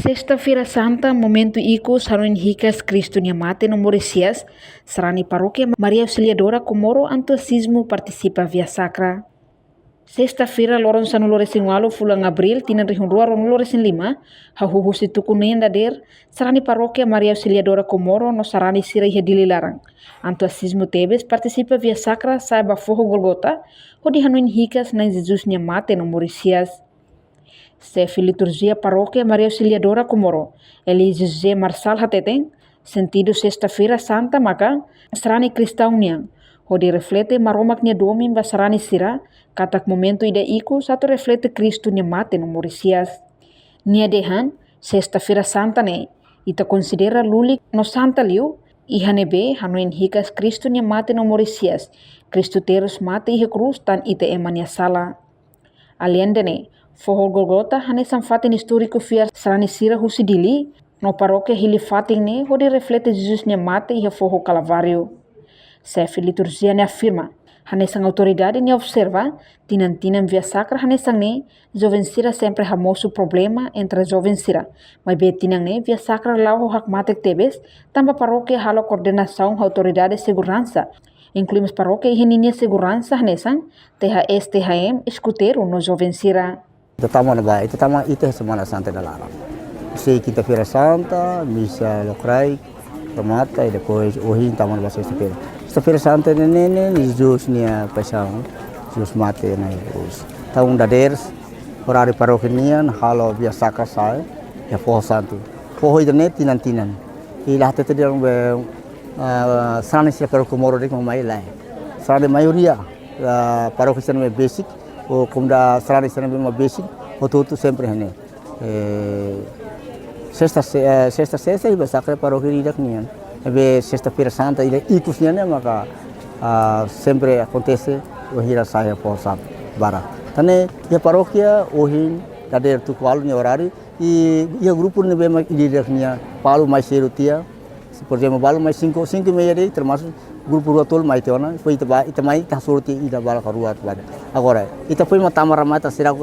Sexta-feira Santa, momento icus hanuin hikas Cristo mate no Mauricias, serani paróquia Maria Auxiliadora Comoro Antuasismo participa via sacra. Sexta-feira, loron sa nuloresin walo fulang Abril, tinanrihunrua ron nuloresin lima, hahuhusi tukunen dader, serani paróquia Maria Auxiliadora Comoro no sarani sira iha dililarang. Antuasismo tebes participa via sacra sa bafoho Golgota, hodi hanuin hikas na Jesus mate no Mauricias. Chefe liturgia paróquia Maria Auxiliadora Comoro, Eli José Marsal Hateteng, sentido sexta-feira santa maka, serani cristão niang, onde reflete maromak nia domim basarani sira, katak momento ida iku satu reflete Cristo nia mate no Mauricias. Nia dehan, sexta-feira santa ne, ita considera lulik no santa liu, ihanebe hanuin hikas Cristo nia mate no Mauricias, Cristo terus mate iha cruz tan ita emania sala. Além dene, Foho Golgota hane samfatin histórico fiar sarani sira husidili, no paróquia hili fatin ne, onde reflete Jesus nia mate iha foho Calvário. Chefe liturgia ne afirma, hane sang autoridade ne observa, tinan via sacra hane sang ne, jovem sira sempre hamoso problema entre jovem sira, mas be tinang ne via sacra lau hak matek tebes, tamba paróquia halo coordenação autoridade segurança, incluímos paróquia e ninia segurança hane sang, THS THM escuteiro no jovem sira. Itu tama itu Semana Santa da Lara. Se quinta-feira santa, missa locrai, tomata e depois hoje tama na sexta-feira. Sexta-feira santa nene Jesus nia paixão, Jesus mate na cruz. Taun da deres, horário paroquian halo via sacra sai, e forro santo. Forro ida net tinan. E lá tete dia sana sila pero Comoro de mai lai. Sana maioria paroquia não é basic. O como da será uma basic, o tudo sempre hene. Sexta iba sacra paróquia ida knian. Ebe sexta-feira santa ida ikus nian maka sempre acontece o hira saia por sábado bara. Tane ia paróquia hoje dader tu qual ni horário e ia grupo ne bema ida knian palu mais cedo tia. Por exemplo, balu mais 5:30 de termasuk grupo rotol mai teona foi ita mai ta sorti ida bala karuat bada agora ita foi uma tamara mata será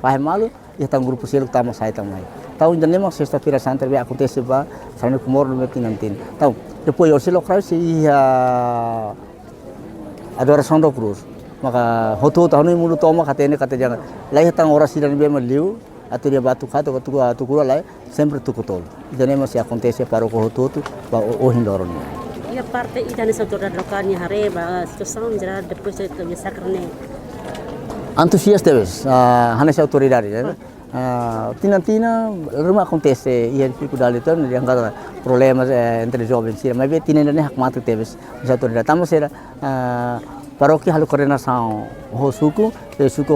pahemalu ia tang grupo selo tama sai tamai tau ainda nem sexta-feira santa vai acontecer ba sarani Comoro no tinantin tau depois o selo cruz ia adoração da cruz maka hoto tahun ini mulu toma katene kata jangan lai tang orasi dan bema liu atau dia batu kata tu kura lai sempre tu kotol ainda nem se acontece para o hoto ba o hindoron. Ia parte ita nessa autoridade local ni hare ba situação geral depois de sacrane. Antusias teves, hanes autoridade, né? Tina rumah acontece ia dificuldade itu yang kata problemas entre jovens, mas be tina ne hak matu teves nessa autoridade. Tamo será paróquia halu coordenação ho suku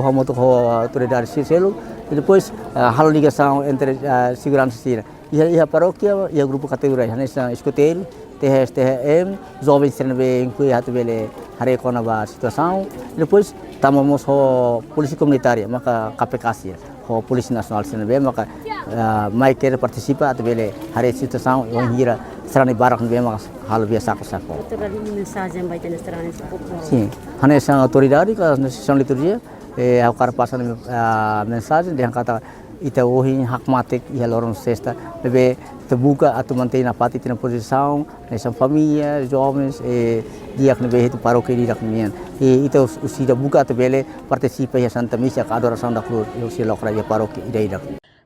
hamoto ho autoridade selo e depois halu ligação entre segurança sira. Ia paróquia ia grupo kategori hanes escoteiro THS THM, jovens serve inclui hatu bele hare kona ba situação. Depois tamamos ho polisi comunitária, maka KPKC, ho polisi nasional serve maka mai quer participa hatu bele hare situação yang hira serani barak be maka hal biasa sako. Autoridade mensagem vai ter serani sako. Sim, hane sang autoridade ka sessão liturgia au karpasan mensagem dia kata ita hoje hak matek ia lorong sexta bebe terbuka atau mantém na parte na posição nessa família jovens dia que veio para o que dia que nian e ita usida buka atau bele participa ia Santa Missa a adoração da cruz eu se lokra ia para o que ida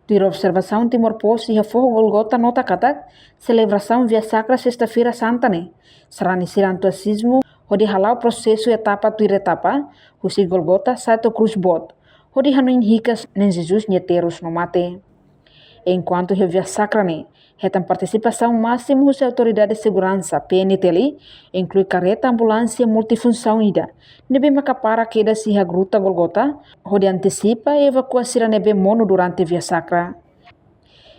Di observação Timor Post e Fogo Golgota nota katak celebração via sacra sexta-feira santa ne serani sirantuasismo onde halau processo etapa tu etapa husi Golgota satu cruz bot onde hanuin hikas nem Jesus nyeterus no mate. Enquanto via sacra ne retam participação máxima da autoridade de segurança PNTL inclui carreta ambulância multifunção ida nebe macapara queda se gruta Golgota onde antecipa e evacuação nebe mono durante via sacra.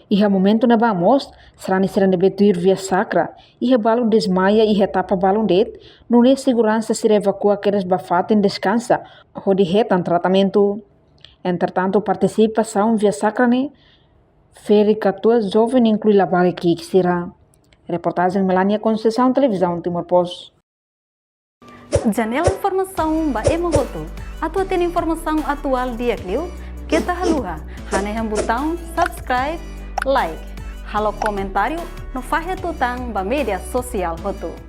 Iha momento na vamos serani nebe tuir via sacra iha balon desmaia e etapa balon det nune segurança se evacua quedas bafatem descansa onde retam tratamento. Entretanto participação via sacra ne Feri Catua jovem inclui labare que será. Reportagem Melania Conceição, Televisão Timor Post. Janela informação ba emogoto. Atua tem informação atual dia clio. Kita haluha. Hane botão subscribe like, halo comentário no Fahe Tutang ba media sosial Hotu.